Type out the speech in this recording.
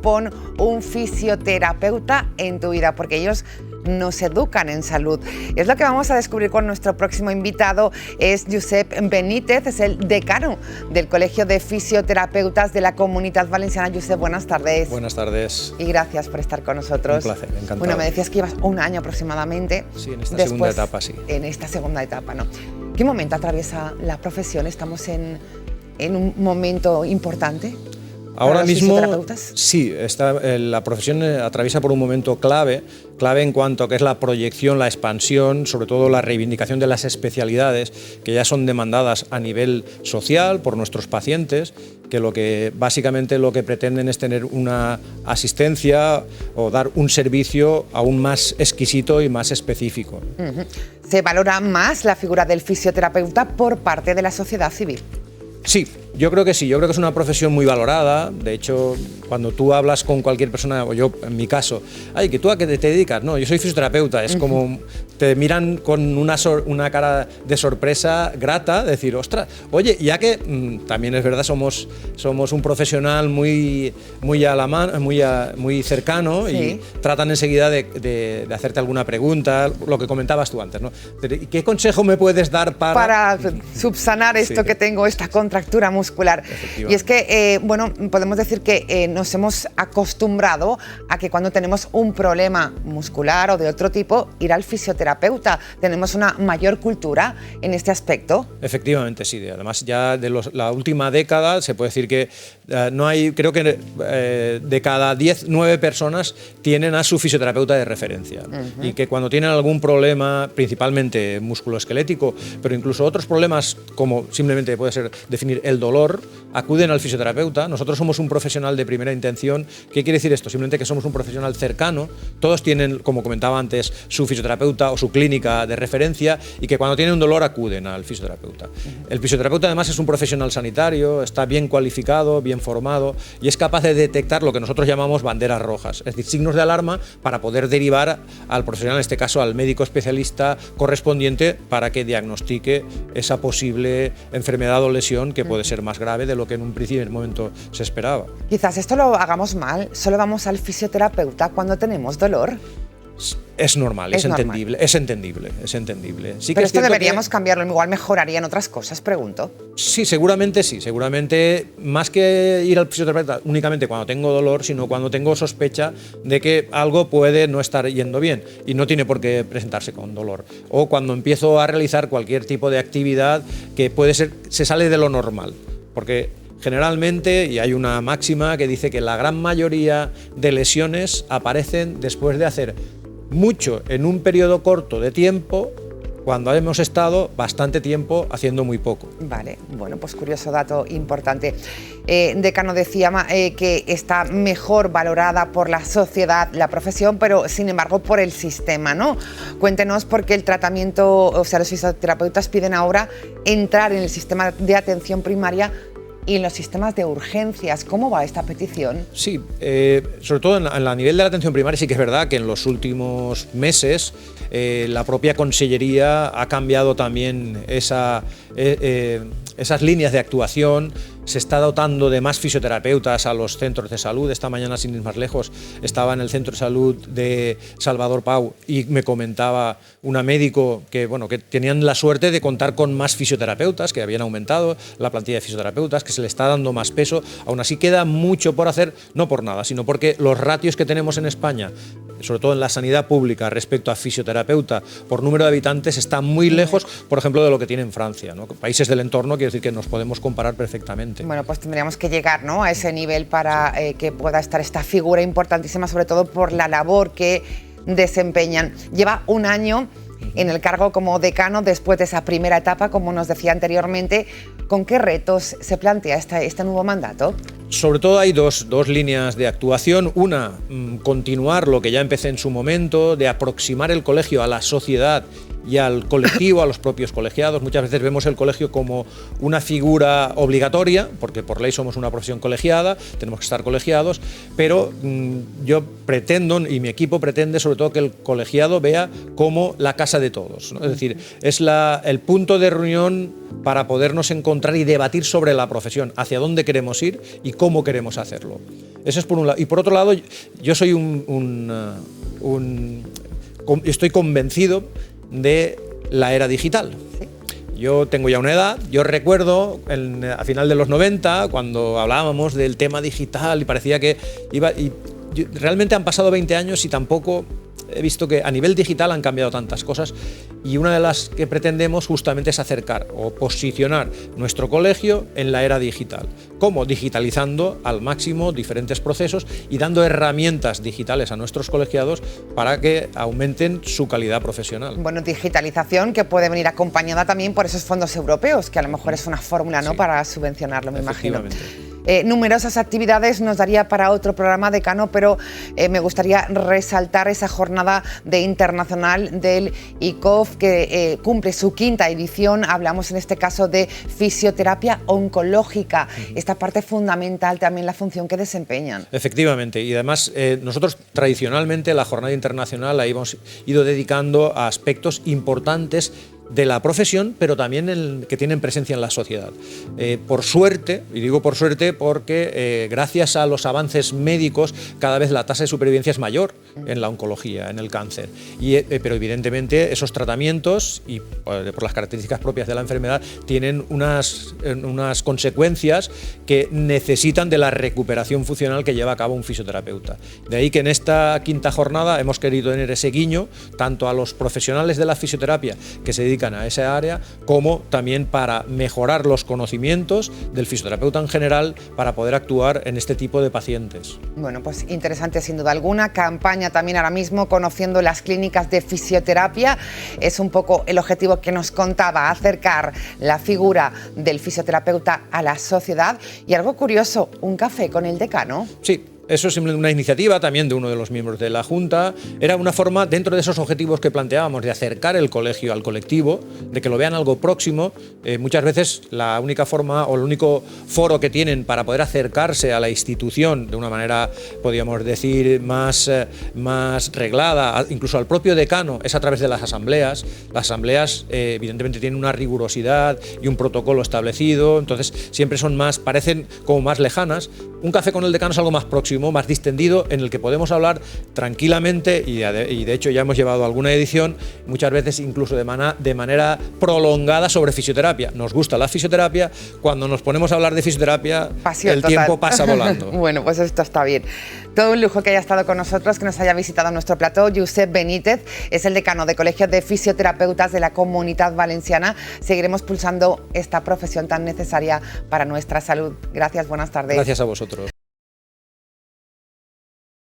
pon un fisioterapeuta en tu vida, porque ellos nos educan en salud. Es lo que vamos a descubrir con nuestro próximo invitado. Es Josep Benítez, es el decano del Colegio de Fisioterapeutas de la Comunitat Valenciana. Josep, buenas tardes. Buenas tardes. Y gracias por estar con nosotros. Un placer, encantado. Bueno, me decías que llevas un año aproximadamente. Sí, en esta segunda etapa, sí. En esta segunda etapa, ¿no? ¿Qué momento atraviesa la profesión? ¿Estamos en un momento importante? Ahora mismo, sí, la profesión atraviesa por un momento clave en cuanto a que es la proyección, la expansión, sobre todo la reivindicación de las especialidades que ya son demandadas a nivel social por nuestros pacientes, que básicamente lo que pretenden es tener una asistencia o dar un servicio aún más exquisito y más específico. ¿Se valora más la figura del fisioterapeuta por parte de la sociedad civil? Sí, yo creo que sí, yo creo que es una profesión muy valorada. De hecho, cuando tú hablas con cualquier persona, o yo en mi caso, ay, ¿que tú a qué te dedicas? No, yo soy fisioterapeuta, es como te miran con una cara de sorpresa grata, decir, ostras, oye, ya que también es verdad, somos un profesional muy a la mano, muy cercano, sí, y tratan enseguida de hacerte alguna pregunta, lo que comentabas tú antes, ¿no? ¿Qué consejo me puedes dar para subsanar esto que tengo, esta contractura muscular? Y es que, bueno, podemos decir que nos hemos acostumbrado a que cuando tenemos un problema muscular o de otro tipo, ir al fisioterapeuta. Tenemos una mayor cultura en este aspecto. Efectivamente, sí. Además, ya de la última década se puede decir que no hay, creo que de cada 10, 9 personas tienen a su fisioterapeuta de referencia. Y que cuando tienen algún problema, principalmente musculoesquelético, pero incluso otros problemas como simplemente puede ser definir el dolor, acuden al fisioterapeuta. Nosotros somos un profesional de primera intención. ¿Qué quiere decir esto? Simplemente que somos un profesional cercano. Todos tienen, como comentaba antes, su fisioterapeuta o su clínica de referencia, y que cuando tienen un dolor acuden al fisioterapeuta. El fisioterapeuta además es un profesional sanitario, está bien cualificado, bien formado y es capaz de detectar lo que nosotros llamamos banderas rojas, es decir, signos de alarma para poder derivar al profesional, en este caso al médico especialista correspondiente, para que diagnostique esa posible enfermedad o lesión que puede ser más grave de lo que en un primer momento se esperaba. Quizás esto lo hagamos mal, solo vamos al fisioterapeuta cuando tenemos dolor. Es normal, es entendible. Sí, pero esto deberíamos cambiarlo, igual mejorarían otras cosas, pregunto. Sí, seguramente más que ir al fisioterapeuta únicamente cuando tengo dolor, sino cuando tengo sospecha de que algo puede no estar yendo bien y no tiene por qué presentarse con dolor. O cuando empiezo a realizar cualquier tipo de actividad que se sale de lo normal, porque generalmente, y hay una máxima que dice que la gran mayoría de lesiones aparecen después de hacer mucho en un periodo corto de tiempo, cuando hemos estado bastante tiempo haciendo muy poco. Vale, bueno, pues curioso dato importante. Decano, decía que está mejor valorada por la sociedad la profesión, pero sin embargo por el sistema, ¿no? Cuéntenos por qué el tratamiento, o sea, los fisioterapeutas piden ahora entrar en el sistema de atención primaria y en los sistemas de urgencias. ¿Cómo va esta petición? Sí, sobre todo a nivel de la atención primaria sí que es verdad que en los últimos meses la propia Consellería ha cambiado también esas líneas de actuación. Se está dotando de más fisioterapeutas a los centros de salud. Esta mañana, sin ir más lejos, estaba en el centro de salud de Salvador Pau y me comentaba una médico que tenían la suerte de contar con más fisioterapeutas, que habían aumentado la plantilla de fisioterapeutas, que se le está dando más peso. Aún así queda mucho por hacer, no por nada, sino porque los ratios que tenemos en España, sobre todo en la sanidad pública, respecto a fisioterapeuta por número de habitantes, está muy lejos, por ejemplo, de lo que tiene en Francia, ¿no? Países del entorno, quiere decir que nos podemos comparar perfectamente. Bueno, pues tendríamos que llegar, ¿no?, a ese nivel para que pueda estar esta figura importantísima, sobre todo por la labor que desempeñan. Lleva un año en el cargo como decano después de esa primera etapa, como nos decía anteriormente. ¿Con qué retos se plantea este nuevo mandato? Sobre todo hay dos líneas de actuación. Una, continuar lo que ya empecé en su momento, de aproximar el colegio a la sociedad y al colectivo, a los propios colegiados. Muchas veces vemos el colegio como una figura obligatoria, porque por ley somos una profesión colegiada, tenemos que estar colegiados, pero yo pretendo, y mi equipo pretende sobre todo, que el colegiado vea como la casa de todos, ¿no? Es decir, es el punto de reunión para podernos encontrar y debatir sobre la profesión, hacia dónde queremos ir y cómo queremos hacerlo. Eso es por un lado. Y por otro lado, yo soy estoy convencido de la era digital. Yo tengo ya una edad, yo recuerdo a final de los 90, cuando hablábamos del tema digital y parecía que realmente han pasado 20 años y tampoco he visto que a nivel digital han cambiado tantas cosas, y una de las que pretendemos justamente es acercar o posicionar nuestro colegio en la era digital. ¿Cómo? Digitalizando al máximo diferentes procesos y dando herramientas digitales a nuestros colegiados para que aumenten su calidad profesional. Bueno, digitalización que puede venir acompañada también por esos fondos europeos, que a lo mejor es una fórmula, ¿no?, para subvencionarlo, me imagino. Numerosas actividades nos daría para otro programa, decano, pero me gustaría resaltar esa jornada internacional del ICOF que cumple su 5ª edición. Hablamos en este caso de fisioterapia oncológica, esta parte fundamental también, la función que desempeñan. Efectivamente, y además nosotros tradicionalmente la jornada internacional la hemos ido dedicando a aspectos importantes de la profesión, pero también que tienen presencia en la sociedad. Por suerte, y digo por suerte porque gracias a los avances médicos cada vez la tasa de supervivencia es mayor en la oncología, en el cáncer. Pero evidentemente esos tratamientos, y por las características propias de la enfermedad, tienen unas consecuencias que necesitan de la recuperación funcional que lleva a cabo un fisioterapeuta. De ahí que en esta 5ª jornada hemos querido tener ese guiño tanto a los profesionales de la fisioterapia que se dedican a esa área, como también para mejorar los conocimientos del fisioterapeuta en general para poder actuar en este tipo de pacientes. Bueno, pues interesante sin duda alguna. Campaña también ahora mismo conociendo las clínicas de fisioterapia. Es un poco el objetivo que nos contaba, acercar la figura del fisioterapeuta a la sociedad. Y algo curioso, un café con el decano. Sí. Eso es simplemente una iniciativa también de uno de los miembros de la Junta. Era una forma, dentro de esos objetivos que planteábamos, de acercar el colegio al colectivo, de que lo vean algo próximo. Muchas veces la única forma o el único foro que tienen para poder acercarse a la institución de una manera, podríamos decir, más reglada, incluso al propio decano, es a través de las asambleas. Las asambleas evidentemente tienen una rigurosidad y un protocolo establecido, entonces siempre parecen como más lejanas. Un café con el decano es algo más próximo, más distendido, en el que podemos hablar tranquilamente y de hecho ya hemos llevado alguna edición, muchas veces incluso de manera prolongada, sobre fisioterapia. Nos gusta la fisioterapia, cuando nos ponemos a hablar de fisioterapia, pasión el total. tiempo pasa volando. Bueno, pues esto está bien. Todo un lujo que haya estado con nosotros, que nos haya visitado nuestro plató. Josep Benítez es el decano de Colegio de Fisioterapeutas de la Comunitat Valenciana. Seguiremos pulsando esta profesión tan necesaria para nuestra salud. Gracias, buenas tardes. Gracias a vosotros.